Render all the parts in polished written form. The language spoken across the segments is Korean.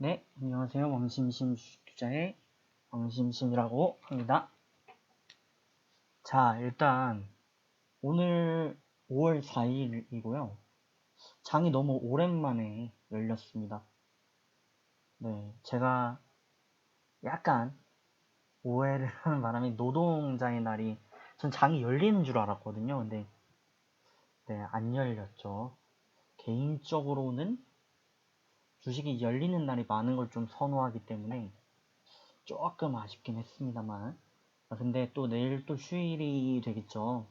네, 안녕하세요. 왕심심 주식투자의 왕심심이라고 합니다. 자, 일단 오늘 5월 4일이고요. 장이 너무 오랜만에 열렸습니다. 네, 제가 약간 오해를 하는 바람에 노동자의 날이 전 장이 열리는 줄 알았거든요. 근데 네, 안 열렸죠. 개인적으로는 주식이 열리는 날이 많은 걸 좀 선호하기 때문에 조금 아쉽긴 했습니다만 근데 또 내일 또 휴일이 되겠죠.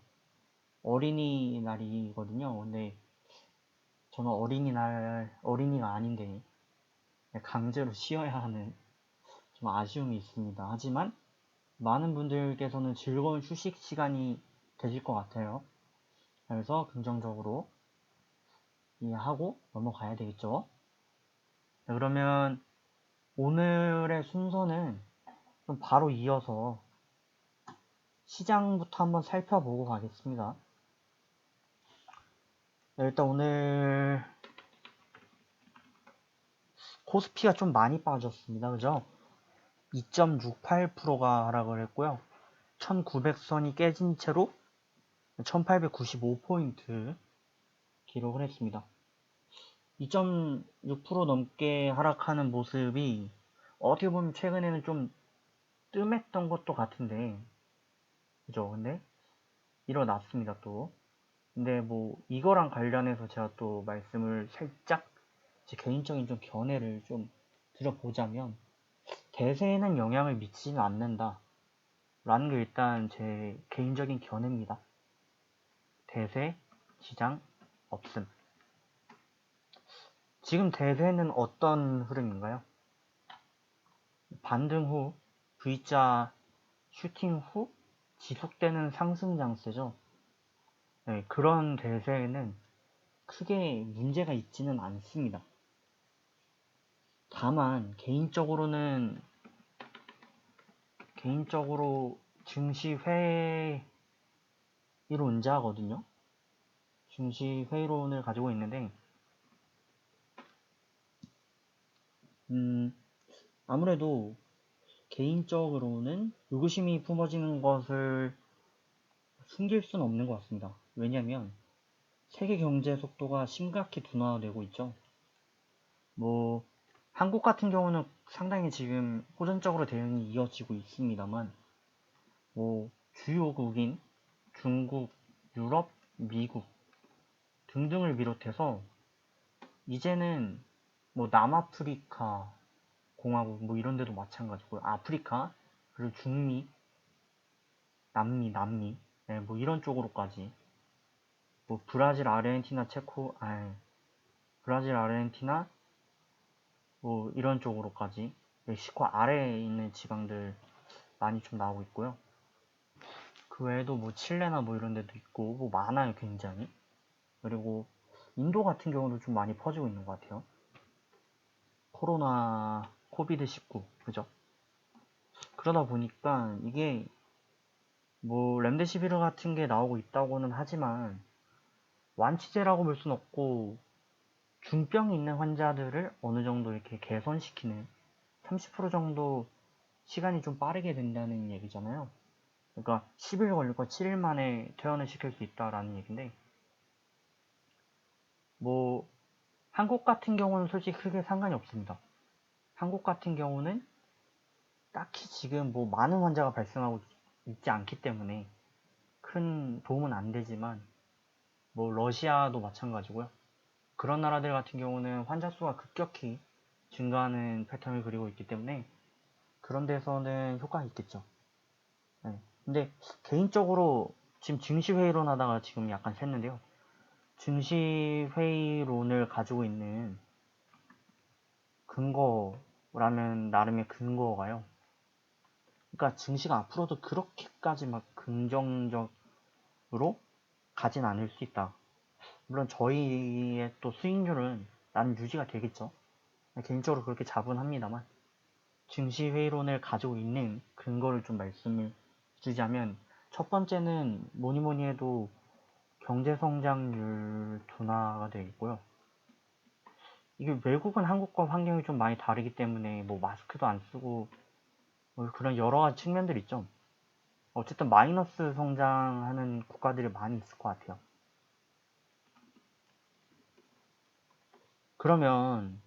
어린이날이거든요. 근데 저는 어린이가 아닌데 강제로 쉬어야 하는 좀 아쉬움이 있습니다. 하지만 많은 분들께서는 즐거운 휴식 시간이 되실 것 같아요. 그래서 긍정적으로 이해하고 넘어가야 되겠죠. 그러면 오늘의 순서는 좀 바로 이어서 시장부터 한번 살펴보고 가겠습니다. 일단 오늘 코스피가 좀 많이 빠졌습니다. 그죠? 2.68%가 하락을 했고요. 1900선이 깨진 채로 1895포인트 기록을 했습니다. 2.6% 넘게 하락하는 모습이 어떻게 보면 최근에는 좀 뜸했던 것도 같은데, 그죠? 근데 일어났습니다, 또. 근데 뭐 이거랑 관련해서 제가 또 말씀을 살짝 제 개인적인 좀 견해를 좀 드려보자면 대세에는 영향을 미치지는 않는다 라는 게 일단 제 개인적인 견해입니다. 대세 시장 없음. 지금 대세는 어떤 흐름인가요? 반등 후 V자 슈팅 후 지속되는 상승 장세죠. 네, 그런 대세에는 크게 문제가 있지는 않습니다. 다만 개인적으로 증시 회의론자거든요. 증시 회의론을 가지고 있는데 아무래도 개인적으로는 의구심이 품어지는 것을 숨길 수는 없는 것 같습니다. 왜냐하면 세계 경제 속도가 심각히 둔화되고 있죠. 뭐 한국 같은 경우는 상당히 지금 호전적으로 대응이 이어지고 있습니다만 뭐 주요국인 중국, 유럽, 미국 등등을 비롯해서 이제는 뭐 남아프리카 공화국 뭐 이런 데도 마찬가지고 아프리카 그리고 중미, 남미 네, 뭐 이런 쪽으로까지 뭐 브라질, 아르헨티나, 브라질, 아르헨티나 뭐 이런 쪽으로까지 멕시코 아래에 있는 지방들 많이 좀 나오고 있고요. 그 외에도 뭐 칠레나 뭐 이런 데도 있고 뭐 많아요 굉장히. 그리고 인도 같은 경우도 좀 많이 퍼지고 있는 것 같아요. 코로나 코비드19 그죠? 그러다 보니까 이게 뭐 렘데시비르 같은 게 나오고 있다고는 하지만 완치제라고 볼 순 없고 중병이 있는 환자들을 어느 정도 이렇게 개선시키는 30% 정도 시간이 좀 빠르게 된다는 얘기잖아요. 그러니까 10일 걸리고 7일 만에 퇴원을 시킬 수 있다라는 얘기인데 뭐 한국 같은 경우는 솔직히 크게 상관이 없습니다. 한국 같은 경우는 딱히 지금 뭐 많은 환자가 발생하고 있지 않기 때문에 큰 도움은 안 되지만 뭐 러시아도 마찬가지고요. 그런 나라들 같은 경우는 환자 수가 급격히 증가하는 패턴을 그리고 있기 때문에 그런 데서는 효과가 있겠죠. 네. 근데 개인적으로 지금 증시회의론 하다가 지금 약간 샜는데요. 증시회의론을 가지고 있는 근거라면 나름의 근거가요. 그러니까 증시가 앞으로도 그렇게까지 막 긍정적으로 가진 않을 수 있다. 물론 저희의 또 수익률은 나는 유지가 되겠죠. 개인적으로 그렇게 자분합니다만 증시회의론을 가지고 있는 근거를 좀 말씀을 드리자면 첫 번째는 뭐니 뭐니 해도 경제성장률 둔화가 되어 있고요. 이게 외국은 한국과 환경이 좀 많이 다르기 때문에 뭐 마스크도 안 쓰고 뭐 그런 여러 가지 측면들이 있죠. 어쨌든 마이너스 성장하는 국가들이 많이 있을 것 같아요. 그러면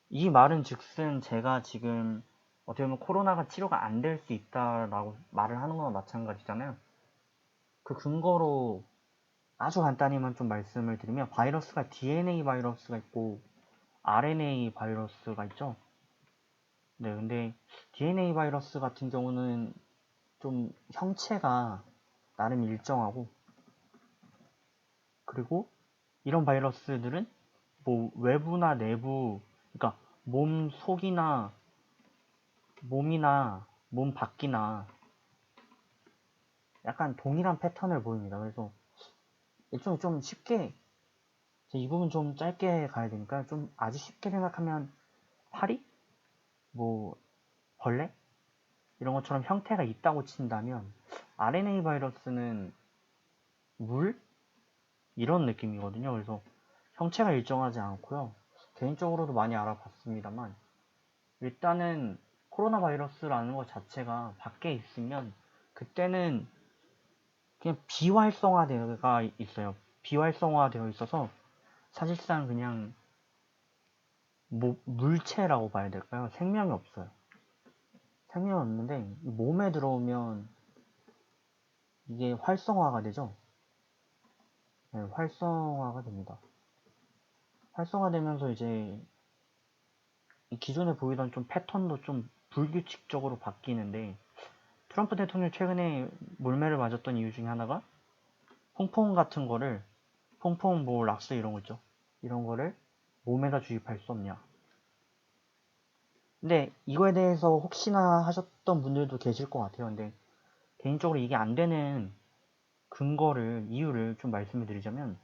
이 말은 즉슨 제가 지금 어떻게 보면 코로나가 치료가 안 될 수 있다라고 말을 하는 거나 마찬가지잖아요. 그 근거로 아주 간단히만 좀 말씀을 드리면 바이러스가 DNA 바이러스가 있고 RNA 바이러스가 있죠. 네, 근데 DNA 바이러스 같은 경우는 좀 형체가 나름 일정하고 그리고 이런 바이러스들은 뭐 외부나 내부 그러니까 몸 속이나 몸이나 몸 밖이나 약간 동일한 패턴을 보입니다. 그래서 일종의 좀 쉽게 이 부분 좀 짧게 가야 되니까 좀 아주 쉽게 생각하면 파리? 뭐 벌레? 이런 것처럼 형태가 있다고 친다면 RNA 바이러스는 물? 이런 느낌이거든요. 그래서 형체가 일정하지 않고요. 개인적으로도 많이 알아봤습니다만 일단은 코로나 바이러스라는 것 자체가 밖에 있으면 그때는 그냥 비활성화되어 있어요. 비활성화되어 있어서 사실상 그냥 물체라고 봐야 될까요? 생명이 없어요. 생명이 없는데 몸에 들어오면 이게 활성화가 되죠. 네, 활성화가 됩니다. 활성화되면서 이제 기존에 보이던 좀 패턴도 좀 불규칙적으로 바뀌는데 트럼프 대통령이 최근에 몰매를 맞았던 이유 중에 하나가 퐁퐁 같은 거를 퐁퐁 뭐 락스 이런 거 있죠. 이런 거를 몸에다 주입할 수 없냐. 근데 이거에 대해서 혹시나 하셨던 분들도 계실 것 같아요. 근데 개인적으로 이게 안 되는 이유를 좀 말씀을 드리자면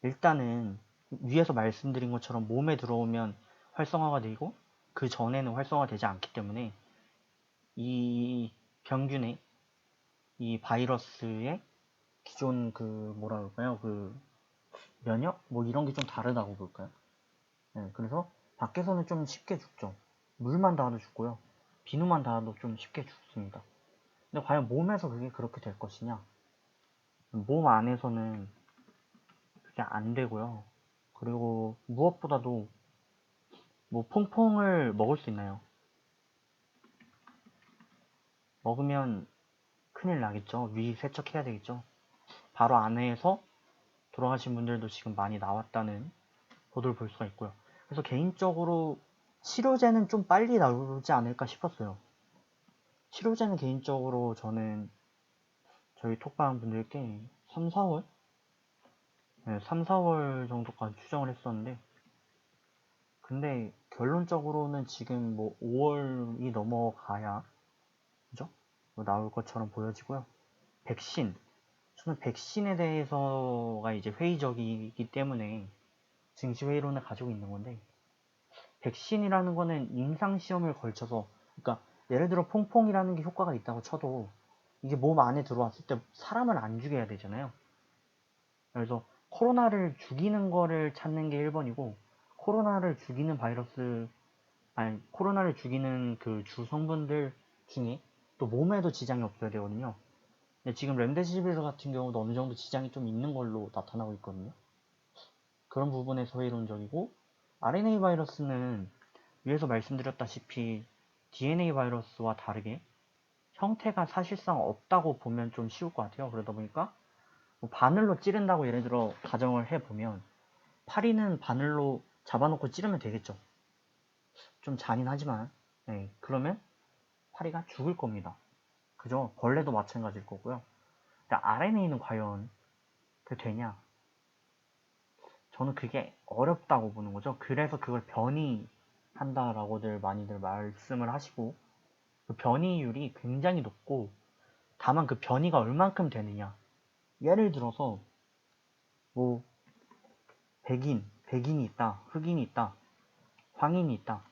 일단은 위에서 말씀드린 것처럼 몸에 들어오면 활성화가 되고 그 전에는 활성화가 되지 않기 때문에 이 병균의 이 바이러스의 기존 그 뭐라 그럴까요? 그 면역 뭐 이런 게 좀 다르다고 볼까요? 네, 그래서 밖에서는 좀 쉽게 죽죠. 물만 닿아도 죽고요. 비누만 닿아도 좀 쉽게 죽습니다. 근데 과연 몸에서 그게 그렇게 될 것이냐? 몸 안에서는 그게 안 되고요. 그리고 무엇보다도 뭐 퐁퐁을 먹을 수 있나요? 먹으면 큰일 나겠죠. 위 세척해야 되겠죠. 바로 안에서 돌아가신 분들도 지금 많이 나왔다는 보도를 볼 수가 있고요. 그래서 개인적으로 치료제는 좀 빨리 나오지 않을까 싶었어요. 치료제는 개인적으로 저는 저희 톡방 분들께 3, 4월? 네, 3, 4월 정도까지 추정을 했었는데 근데 결론적으로는 지금 뭐 5월이 넘어가야 그죠? 뭐 나올 것처럼 보여지고요. 백신 저는 백신에 대해서가 이제 회의적이기 때문에 증시회의론을 가지고 있는 건데 백신이라는 거는 임상시험을 걸쳐서 그러니까 예를 들어 퐁퐁이라는 게 효과가 있다고 쳐도 이게 몸 안에 들어왔을 때 사람을 안 죽여야 되잖아요. 그래서 코로나를 죽이는 거를 찾는 게 1번이고 코로나를 죽이는 바이러스 아니 코로나를 죽이는 그 주 성분들 중에 또 몸에도 지장이 없어야 되거든요. 근데 지금 렘데시비르 같은 경우도 어느 정도 지장이 좀 있는 걸로 나타나고 있거든요. 그런 부분에서 회의론적이고 RNA 바이러스는 위에서 말씀드렸다시피 DNA 바이러스와 다르게 형태가 사실상 없다고 보면 좀 쉬울 것 같아요. 그러다 보니까 뭐 바늘로 찌른다고 예를 들어 가정을 해보면 파리는 바늘로 잡아놓고 찌르면 되겠죠. 좀 잔인하지만 네, 그러면 파리가 죽을 겁니다. 그죠? 벌레도 마찬가지일 거고요. RNA는 과연 그 되냐? 저는 그게 어렵다고 보는 거죠. 그래서 그걸 변이한다라고들 많이들 말씀을 하시고 그 변이율이 굉장히 높고 다만 그 변이가 얼만큼 되느냐. 예를 들어서 뭐 백인이 있다, 흑인이 있다, 황인이 있다.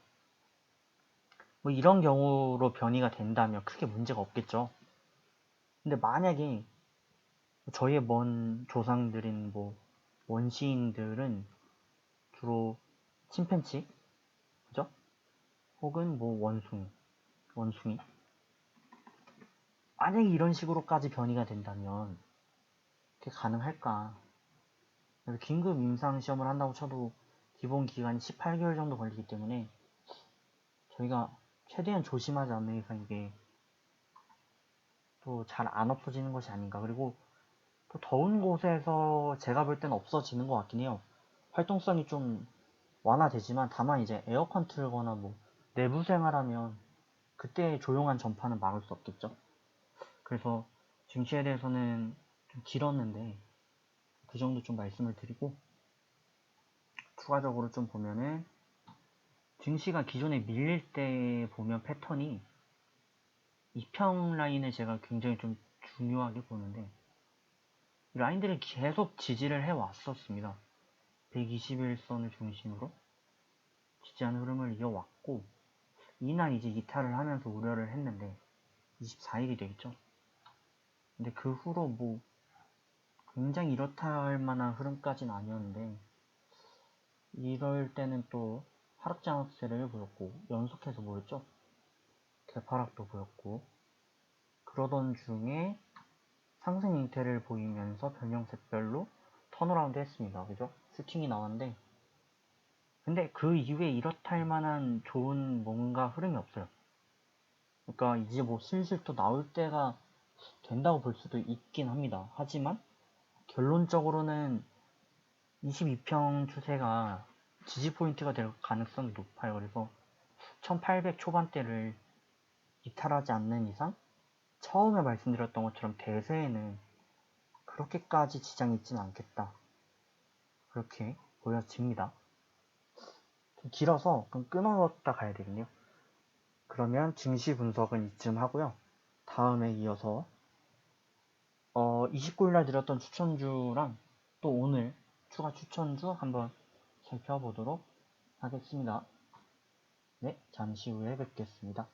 뭐 이런 경우로 변이가 된다면 크게 문제가 없겠죠. 근데 만약에 저희의 먼 조상들인 뭐 원시인들은 주로 침팬치, 그죠? 혹은 뭐 원숭이. 만약에 이런 식으로까지 변이가 된다면 그게 가능할까? 그래서 긴급 임상 시험을 한다고 쳐도 기본 기간이 18개월 정도 걸리기 때문에 저희가 최대한 조심하지 않는 이상 이게 또 잘 안 없어지는 것이 아닌가. 그리고 또 더운 곳에서 제가 볼 땐 없어지는 것 같긴 해요. 활동성이 좀 완화되지만 다만 이제 에어컨 틀거나 뭐 내부 생활하면 그때 조용한 전파는 막을 수 없겠죠. 그래서 증시에 대해서는 좀 길었는데 그 정도 좀 말씀을 드리고, 추가적으로 좀 보면은 증시가 기존에 밀릴 때 보면 패턴이 이평 라인을 제가 굉장히 좀 중요하게 보는데, 이 라인들을 계속 지지를 해 왔었습니다. 121선을 중심으로 지지하는 흐름을 이어왔고, 이날 이제 이탈을 하면서 우려를 했는데 24일이 되겠죠. 근데 그 후로 뭐 굉장히 이렇다 할 만한 흐름까지는 아니었는데, 이럴 때는 또 하락장악세를 보였고 연속해서 보였죠. 개파락도 보였고, 그러던 중에 상승 형태를 보이면서 변형색별로 턴어라운드 했습니다. 그죠? 슈팅이 나왔는데, 근데 그 이후에 이렇다 할 만한 좋은 뭔가 흐름이 없어요. 그러니까 이제 뭐 슬슬 또 나올 때가 된다고 볼 수도 있긴 합니다. 하지만 결론적으로는 22평 추세가 지지 포인트가 될 가능성이 높아요. 그래서 1800 초반대를 이탈하지 않는 이상 처음에 말씀드렸던 것처럼 대세에는 그렇게까지 지장이 있지는 않겠다. 그렇게 보여집니다. 좀 길어서 그럼 끊었다 가야 되겠네요. 그러면 증시 분석은 이쯤 하고요. 다음에 이어서 29일날 드렸던 추천주랑 또 오늘 추가 추천주 한번 살펴보도록 하겠습니다. 네, 잠시 후에 뵙겠습니다.